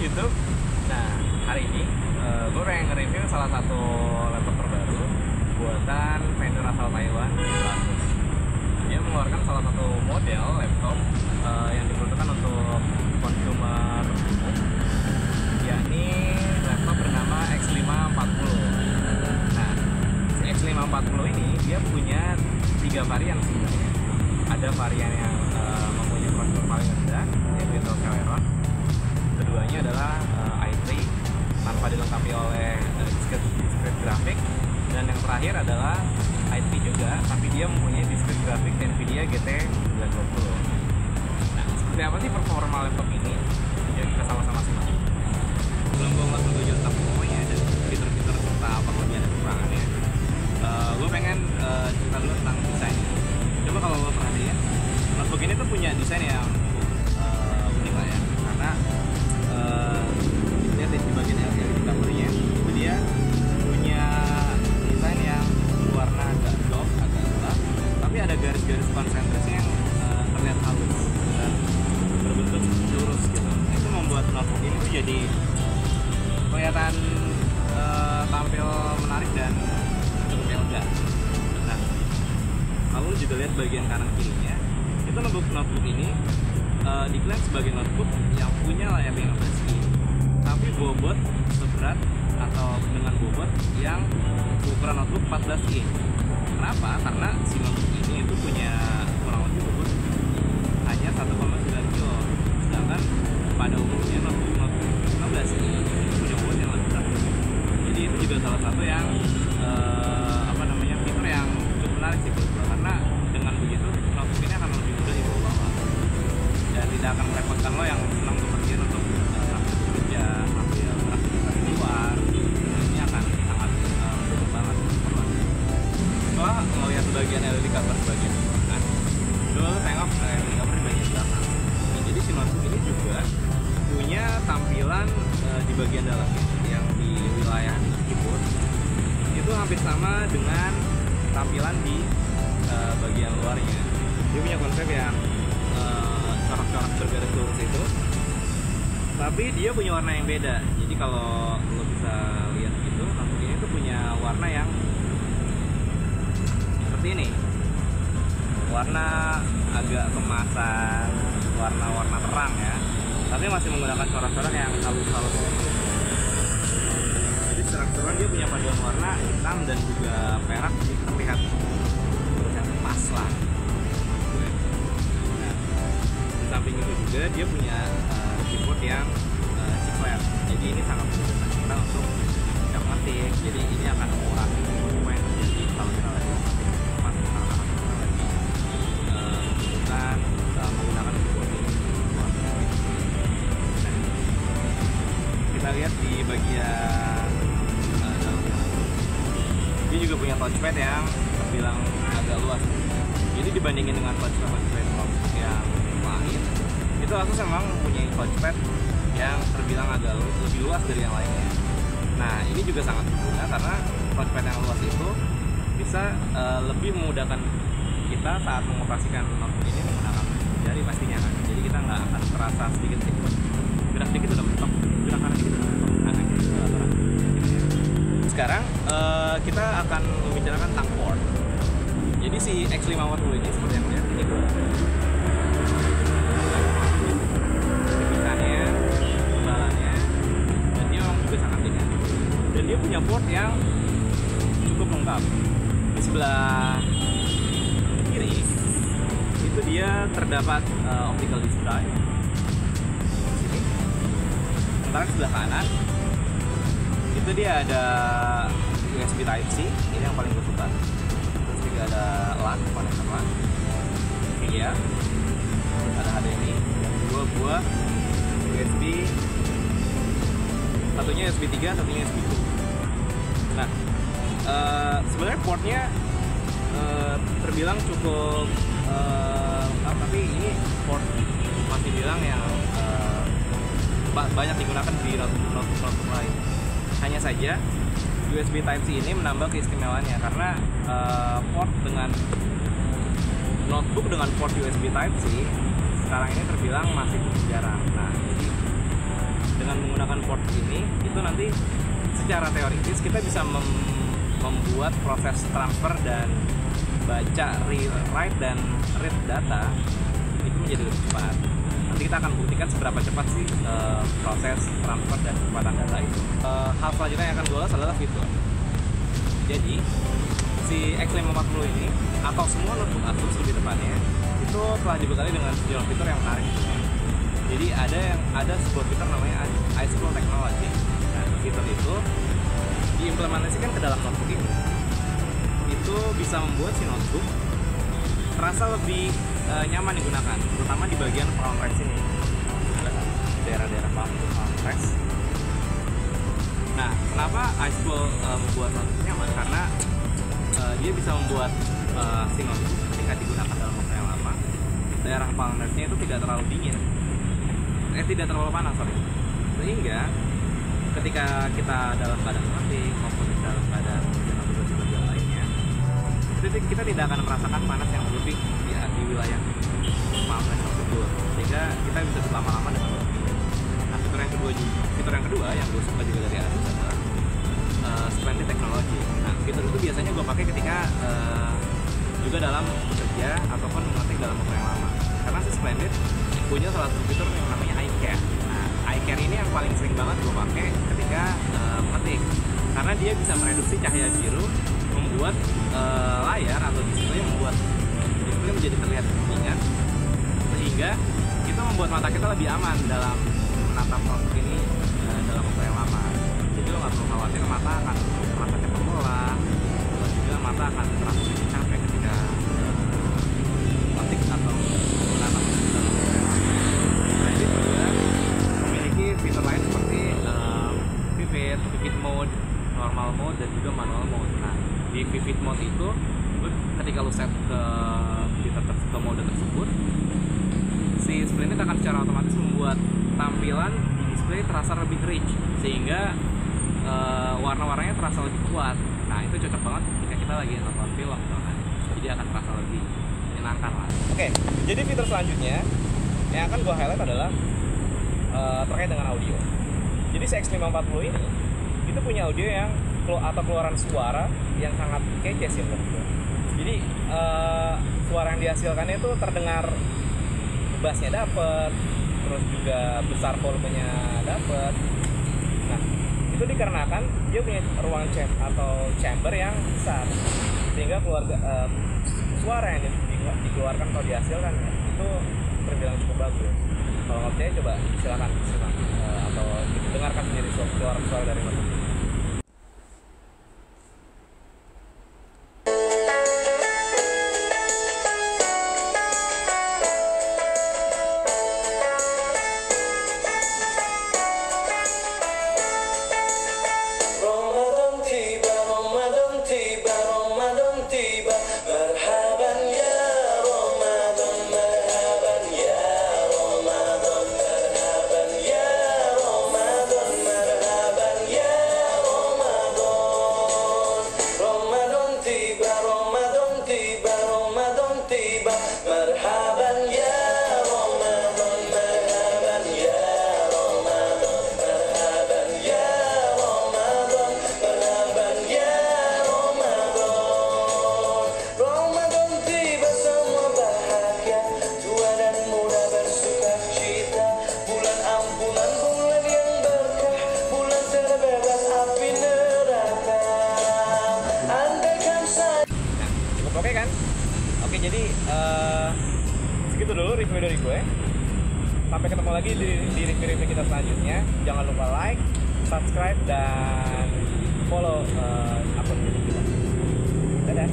YouTube. Nah, hari ini gue pengen nge-review salah satu laptop terbaru buatan vendor asal Taiwan, Asus. Dia mengeluarkan salah satu model laptop yang diperuntukkan untuk consumer umum, yakni laptop bernama X540. Nah, si X540 ini dia punya 3 varian sebenarnya. Ada varian yang mempunyai prosesor paling rendah, yaitu Intel Celeron. Keduanya adalah i3 tanpa dilengkapi oleh discrete grafik, dan yang terakhir adalah i3 juga, tapi dia mempunyai discrete grafik Nvidia GT 920. Nah, seperti apa sih performa laptop ini? Ya, kita sama-sama simak. Sebelum gue masuk ke tentang performanya dan fitur-fitur serta apa kelebihan dan kekurangannya, gue pengen cerita dulu tentang desain. Coba kalau lo perhatiin, notebook ini tuh punya desain yang unik lah ya, karena lihat di bagian LED covernya itu dia punya desain yang warna agak soft, agak gelap, tapi ada garis-garis konsentrasi yang terlihat halus dan berbentuk lurus gitu. Itu membuat notebook ini tuh jadi kelihatan tampil menarik dan cukup elegan. Nah, kalau juga lihat bagian kanan kirinya, itu notebook ini diklaim sebagai notebook yang punya layar 15 inch, tapi bobot seberat atau dengan bobot yang ukuran notebook 14 inch. Kenapa? Karena si notebook ini itu punya kurang lebih bobot hanya 1,9 kg, sedangkan pada umumnya notebook 15 inch punya bobot yang lebih berat. Jadi itu juga salah satu yang fitur yang cukup menarik sih buat gue, karena dengan begitu notebook ini akan lebih mudah dibawa dan tidak akan merepotkan lo yang senang bepergian untuk bekerja, ambil beraktivitas di luar. Ini akan sangat mendukung banget. Setelah melihat bagian LED cover bagian belakang, lo tengok LED cover di bagian belakang. Nah, jadi si notebook ini juga punya tampilan di bagian dalamnya yang di wilayah keyboard itu hampir sama dengan tampilan di bagian luarnya. Dia punya konsep yang corak-corak bergaris lurus itu, tapi dia punya warna yang beda. Jadi kalau lo bisa lihat gitu, notebook ini tuh punya warna yang seperti ini, warna agak kemasan, warna-warna terang ya, tapi masih menggunakan corak-corak yang halus-halus. Jadi secara keseluruhan dia punya paduan warna hitam dan juga perak, jadi terlihat pas lah. Nah, di samping itu juga dia punya keyboard yang chiclet. Jadi ini sangat memudahkan kita untuk ngetik. Jadi ini akan mengurangi risiko yang terjadi kalau kita lagi ngetik pas kita lagi bukan menggunakan keyboard ini. Nah, kita lihat di bagian dalamnya. Dia juga punya touchpad yang terbilang agak luas. Jadi dibandingin dengan touchpad yang lain, itu Asus memang mempunyai touchpad yang terbilang agak lebih luas dari yang lainnya. Nah, ini juga sangat berguna karena touchpad yang luas itu bisa lebih memudahkan kita saat mengoperasikan notebook ini menggunakan jari pastinya kan. Jadi kita nggak akan terasa sedikit gerak dikit udah mentok, gerak kanan dikit udah mentok. Sekarang kita akan membicarakan tentang port. Jadi si X540 ini seperti yang lihat ini kepisannya, tembalannya, dan dia memang juga sangat ringan. Dan dia punya port yang cukup lengkap. Di sebelah kiri itu dia terdapat optical disc drive. Di sini. Sementara sebelah kanan itu dia ada USB Type-C, ini yang paling gue suka. Terus juga ada LAN, konektor LAN. Iya. Ada HDMI dan dua buah USB. Satunya USB 3, satunya USB 2. Nah, sebenarnya portnya terbilang cukup lengkap, tapi ini port masih bilang yang banyak digunakan di notebook lain. Hanya saja USB Type-C ini menambah keistimewaannya karena port dengan notebook dengan port USB Type-C sekarang ini terbilang masih jarang. Nah, jadi dengan ini itu nanti secara teoritis kita bisa membuat proses transfer dan baca, write dan read data itu menjadi lebih cepat. Nanti kita akan buktikan seberapa cepat sih proses transfer dan kecepatan data itu. Hal selanjutnya yang akan gue ulas adalah fitur. Jadi si X540 ini atau semua notebook Asus lebih tepatnya itu telah dibekali dengan sejumlah fitur yang menarik. Jadi ada sebuah fitur namanya iScroll Technology. Nah, fitur itu diimplementasikan ke dalam notebook ini. Itu bisa membuat si notebook terasa lebih nyaman digunakan, terutama di bagian palm rest ini. Daerah-daerah palm rest. Nah, kenapa iScroll membuat notebook nyaman? Karena dia bisa membuat si notebook ketika digunakan dalam waktu yang lama, daerah palm rest-nya itu tidak terlalu dingin. Tidak terlalu panas, sehingga ketika kita dalam keadaan ngetik maupun dalam keadaan tugas yang lainnya, kita tidak akan merasakan panas yang berlebih di wilayah palm rest tersebut, sehingga kita bisa berlama-lama dengan lebih. Nah, fitur yang kedua yang gue suka juga dari Asus adalah Splendid Technology. Nah, fitur itu biasanya gue pakai ketika juga dalam bekerja ataupun mengetik dalam waktu yang lama, karena si Splendid punya salah satu fitur yang namanya iCare. Nah, iCare ini yang paling sering banget gue pakai ketika mengetik, karena dia bisa mereduksi cahaya biru, membuat layar atau display menjadi terlihat ringan, sehingga kita membuat mata kita lebih aman dalam menatap notebook ini dalam waktu yang lama. Jadi lo nggak perlu khawatir mata akan terasa cepat lelah, atau juga mata akan terasa lebih capek ketika mengetik atau menatap dalam waktu yang lama. Selain itu juga memiliki fitur lain seperti vivid mode, normal mode, dan juga manual mode. Nah, di vivid mode itu ketika lo set ke mode tersebut, si Splendid akan secara otomatis membuat tampilan di display terasa lebih rich, sehingga warna-warnanya terasa lebih kuat. Nah, itu cocok banget jika kita lagi nonton film misalkan, jadi akan terasa lebih menyenangkan lah. Oke, jadi fitur selanjutnya yang akan gue highlight adalah terkait dengan audio. Jadi si X540 ini itu punya audio yang keluaran suara yang sangat kece sih menurut gue. Jadi suara yang dihasilkannya itu terdengar, bassnya dapet, terus juga besar volumenya dapet. Nah, itu dikarenakan dia punya ruang chamber yang besar, sehingga suara yang dikeluarkan atau dihasilkan itu terbilang cukup bagus. Kalau nggak percaya coba silakan atau dengarkan sendiri suara dari notebook. Oke kan? Oke, jadi segitu dulu review dari gue. Sampai ketemu lagi di review kita selanjutnya. Jangan lupa like, subscribe, dan follow akun YouTube kita. Dadah.